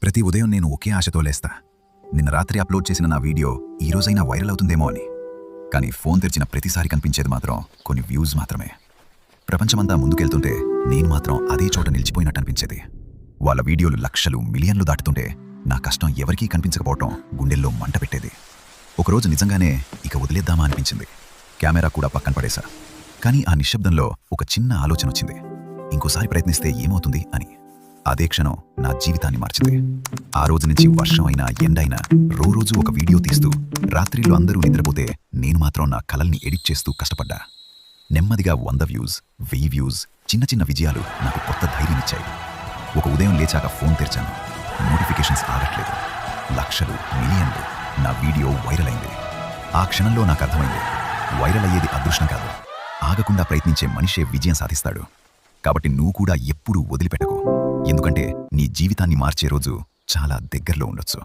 ప్రతి ఉదయం నేను ఒకే ఆశతో లేస్తా. నిన్న రాత్రి అప్లోడ్ చేసిన నా వీడియో ఈ రోజైనా వైరల్ అవుతుందేమో అని. కానీ ఫోన్ తెరిచిన ప్రతిసారి కనిపించేది మాత్రం కొన్ని వ్యూస్ మాత్రమే. ప్రపంచమంతా ముందుకెళ్తుంటే నేను మాత్రం అదే చోట నిలిచిపోయినట్టు అనిపించేది. వాళ్ళ వీడియోలు లక్షలు, మిలియన్లు దాటుతుంటే నా కష్టం ఎవరికీ కనిపించకపోవటం గుండెల్లో మంట పెట్టేది. ఒకరోజు నిజంగానే ఇక వదిలేద్దామా అనిపించింది. కెమెరా కూడా పక్కన పడేశా. కానీ ఆ నిశ్శబ్దంలో ఒక చిన్న ఆలోచన వచ్చింది. ఇంకోసారి ప్రయత్నిస్తే ఏమవుతుంది అని. అదే క్షణం నా జీవితాన్ని మార్చింది. ఆ రోజు నుంచి వర్షం అయినా ఎండైనా రోజు ఒక వీడియో తీస్తూ, రాత్రిలో అందరూ నిద్రపోతే నేను మాత్రం నా కలల్ని ఎడిట్ చేస్తూ కష్టపడ్డా. నెమ్మదిగా 100 వ్యూస్, 1000 వ్యూస్, చిన్న చిన్న విజయాలు నాకు కొత్త ధైర్యం ఇచ్చాయి. ఒక ఉదయం లేచాక ఫోన్ తెరిచాను. నోటిఫికేషన్స్ ఆగట్లేదు. లక్షలు, మిలియన్లు. నా వీడియో వైరల్ అయింది. ఆ క్షణంలో నాకు అర్థమైంది, వైరల్ అయ్యేది అదృష్టం కాదు, ఆగకుండా ప్రయత్నించే మనిషే విజయం సాధిస్తాడు. కాబట్టి నువ్వు కూడా ఎప్పుడూ వదిలిపెట్టకు. ఎందుకంటే నీ జీవితాన్ని మార్చే రోజు చాలా దగ్గరలో ఉండొచ్చు.